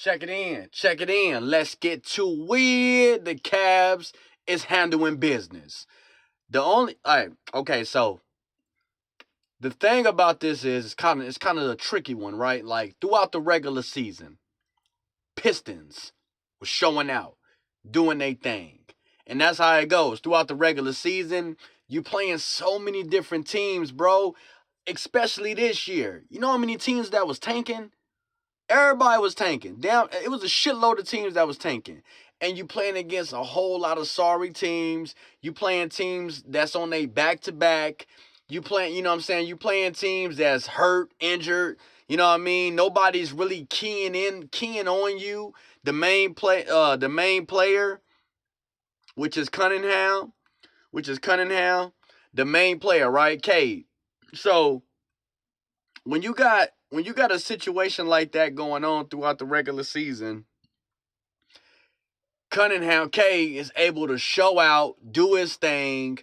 Check it in. Check it in. Let's get to it. The Cavs is handling business. All right, okay, so the thing about this is it's kind of a tricky one, right? Like throughout the regular season, Pistons was showing out, doing their thing. And that's how it goes. Throughout the regular season, you playing so many different teams, bro. Especially this year. You know how many teams that was tanking? Everybody was tanking. Damn, it was a shitload of teams that was tanking. And you playing against a whole lot of sorry teams. You playing teams that's on their back-to-back. You playing, you know what I'm saying? You playing teams that's hurt, injured. You know what I mean? Nobody's really keying on you. The main player, which is Cunningham, the main player, right? Cade. So when you got a situation like that going on throughout the regular season, Cunningham K is able to show out, do his thing,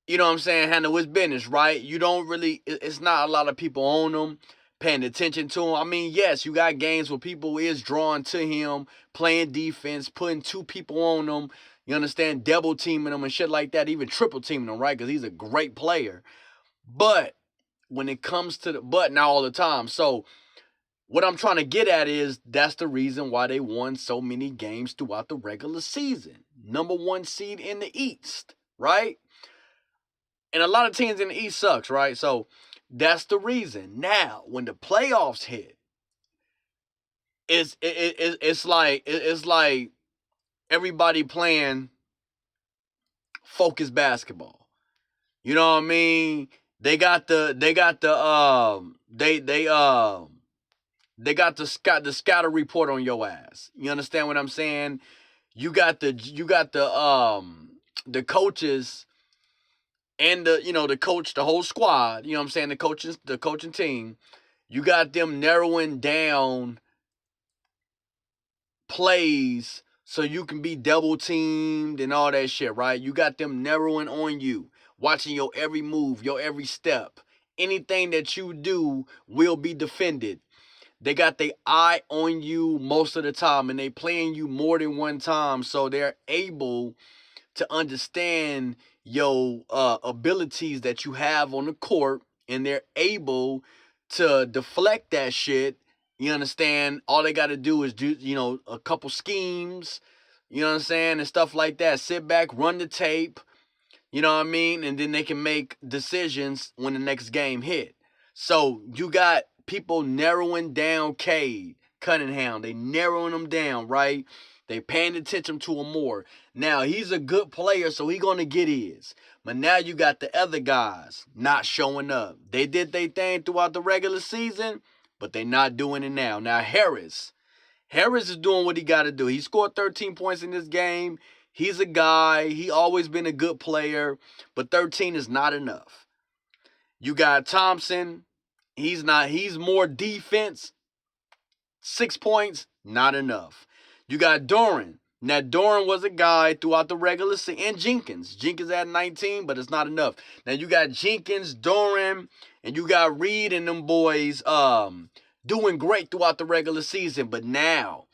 you know what I'm saying, handle his business, right? You don't really, it's not a lot of people on him, paying attention to him. I mean, yes, you got games where people is drawn to him, playing defense, putting two people on him, you understand, double teaming him and shit like that, even triple teaming him, right? Because he's a great player. But when it comes to but not all the time. So what I'm trying to get at is that's the reason why they won so many games throughout the regular season. Number one seed in the East, right? And a lot of teams in the East sucks, right? So that's the reason. Now, when the playoffs hit, it's like everybody playing focused basketball. You know what I mean? They got the scatter report on your ass. You understand what I'm saying? You got the coaches and the whole squad, you know what I'm saying, the coaching team, you got them narrowing down plays so you can be double teamed and all that shit, right? You got them narrowing on you, watching your every move, your every step. Anything that you do will be defended. They got their eye on you most of the time, and they playing you more than one time, so they're able to understand your abilities that you have on the court, and they're able to deflect that shit. You understand? All they got to do is do, a couple schemes, you know what I'm saying, and stuff like that. Sit back, run the tape, you know what I mean? And then they can make decisions when the next game hit. So you got people narrowing down Cade Cunningham. They narrowing him down, right? They paying attention to him more. Now, he's a good player, so he going to get his. But now you got the other guys not showing up. They did their thing throughout the regular season, but they not doing it now. Now, Harris is doing what he got to do. He scored 13 points in this game. He's a guy. He always been a good player, but 13 is not enough. You got Thompson. He's more defense. 6 points, not enough. You got Doran. Now, Doran was a guy throughout the regular season. And Jenkins. Jenkins at 19, but it's not enough. Now, you got Jenkins, Doran, and you got Reed and them boys doing great throughout the regular season. But now,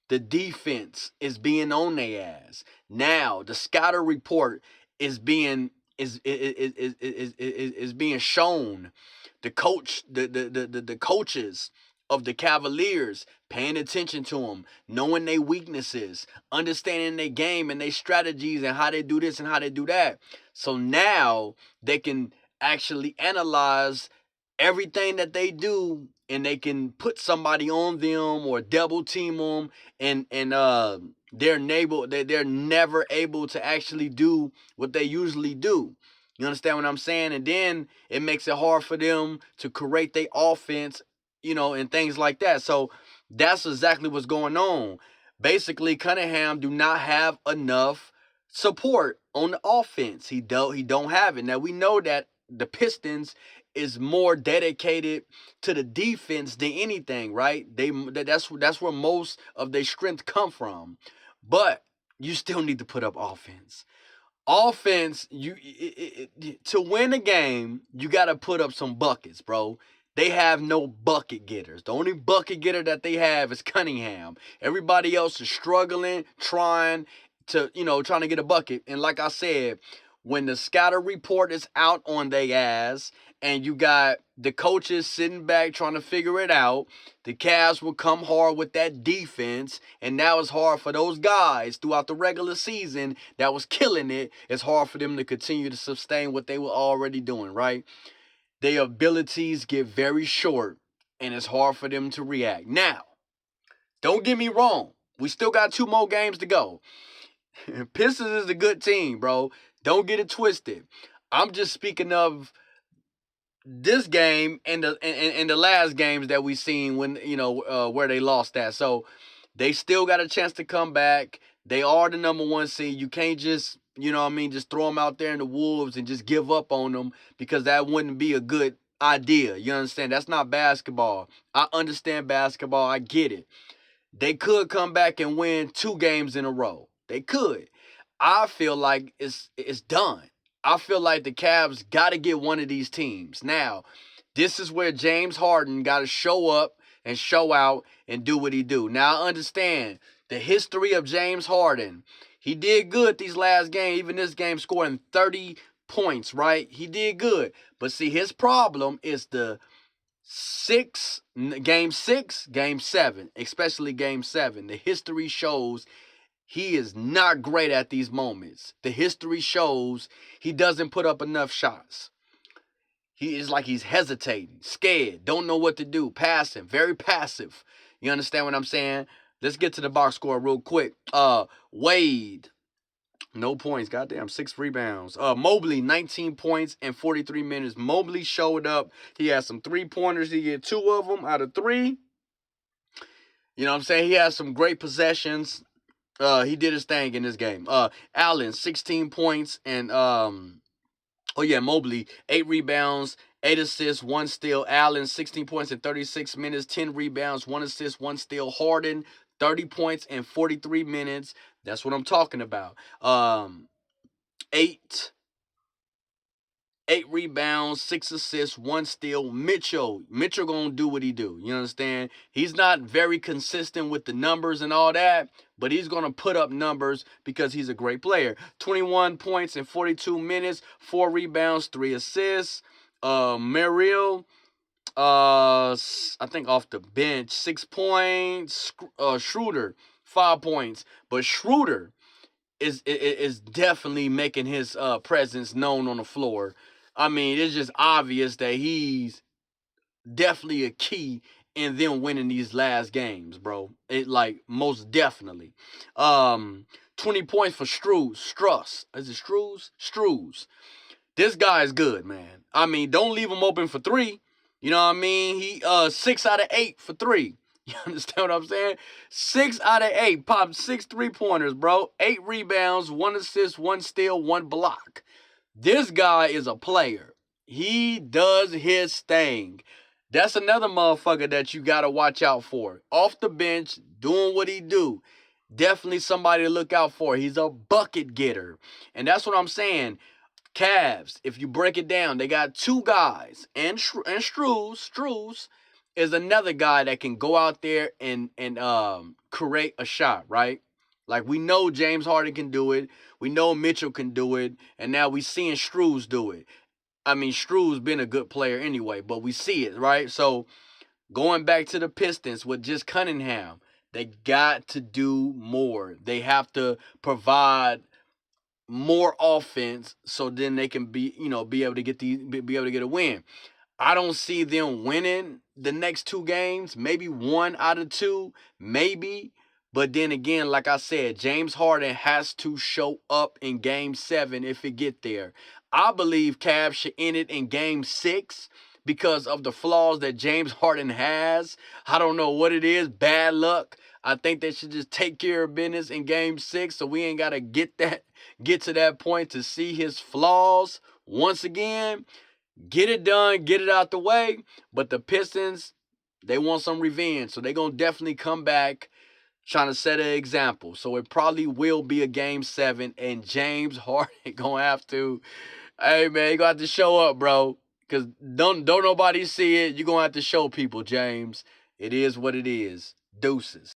the defense is being on their ass. Now, the scouter report is being being shown. The coaches of the Cavaliers paying attention to them, knowing their weaknesses, understanding their game and their strategies and how they do this and how they do that. So now they can actually analyze everything that they do, and they can put somebody on them or double team them, and they're never able to actually do what they usually do. You understand what I'm saying? And then it makes it hard for them to create their offense, and things like that. So that's exactly what's going on. Basically, Cunningham do not have enough support on the offense. He don't have it. Now, we know that the Pistons is more dedicated to the defense than anything, right? That's where most of their strength come from. But you still need to put up offense. Offense, to win a game, you got to put up some buckets, bro. They have no bucket getters. The only bucket getter that they have is Cunningham. Everybody else is struggling, trying to get a bucket. And like I said, when the scatter report is out on their ass and you got the coaches sitting back trying to figure it out, the Cavs will come hard with that defense. And now it's hard for those guys throughout the regular season that was killing it. It's hard for them to continue to sustain what they were already doing, right? Their abilities get very short, and it's hard for them to react. Now, don't get me wrong. We still got 2 more games to go. Pistons is a good team, bro. Don't get it twisted. I'm just speaking of this game and the last games that we seen when where they lost that. So they still got a chance to come back. They are the number 1 seed. You can't just just throw them out there in the wolves and just give up on them, because that wouldn't be a good idea. You understand? That's not basketball. I understand basketball. I get it. They could come back and win 2 games in a row. They could. I feel like it's done. I feel like the Cavs got to get one of these teams. Now, this is where James Harden got to show up and show out and do what he do. Now, I understand the history of James Harden. He did good these last games, even this game, scoring 30 points, right? He did good. But see, his problem is game 6, game 7, especially game 7. The history shows he is not great at these moments. The history shows he doesn't put up enough shots. He is like he's hesitating, scared, don't know what to do, passive, very passive. You understand what I'm saying? Let's get to the box score real quick. Wade, no points, goddamn, 6 rebounds. Mobley, 19 points in 43 minutes. Mobley showed up. He had some 3-pointers. He get 2 of them out of 3. You know what I'm saying? He had some great possessions. He did his thing in this game. Allen, 16 points, and Mobley, 8 rebounds, 8 assists, 1 steal. Allen, 16 points in 36 minutes, 10 rebounds, 1 assist, 1 steal. Harden, 30 points in 43 minutes. That's what I'm talking about. 8 rebounds, 6 assists, 1 steal. Mitchell gonna do what he do. You understand? He's not very consistent with the numbers and all that, but he's gonna put up numbers because he's a great player. 21 points in 42 minutes, 4 rebounds, 3 assists. Merrill, I think off the bench, 6 points. Schroeder, 5 points. But Schroeder is definitely making his presence known on the floor. I mean, it's just obvious that he's definitely a key in them winning these last games, bro. It most definitely. 20 points for Struss. Is it Struz? This guy is good, man. I mean, don't leave him open for 3. You know what I mean? He 6 out of 8 for 3. You understand what I'm saying? 6 out of 8. Popped 6 3-pointers, bro. 8 rebounds, 1 assist, 1 steal, 1 block. This guy is a player. He does his thing. That's another motherfucker that you got to watch out for. Off the bench, doing what he do. Definitely somebody to look out for. He's a bucket getter. And that's what I'm saying. Cavs, if you break it down, they got 2 guys. And Struz is another guy that can go out there and create a shot, right? Like, we know James Harden can do it. We know Mitchell can do it. And now we seeing Struz do it. I mean, Struz been a good player anyway, but we see it, right? So, going back to the Pistons with just Cunningham, they got to do more. They have to provide more offense so then they can be able to get a win. I don't see them winning the next 2 games, maybe 1 out of 2, maybe. But then again, like I said, James Harden has to show up in game 7 if it get there. I believe Cavs should end it in game 6 because of the flaws that James Harden has. I don't know what it is, bad luck. I think they should just take care of business in game 6 so we ain't got to get to that point to see his flaws once again. Get it done, get it out the way. But the Pistons, they want some revenge. So they're going to definitely come back trying to set an example. So it probably will be a game 7. And James Harden going to have to, hey, man, you going to have to show up, bro. Cause don't nobody see it. You're gonna have to show people, James. It is what it is. Deuces.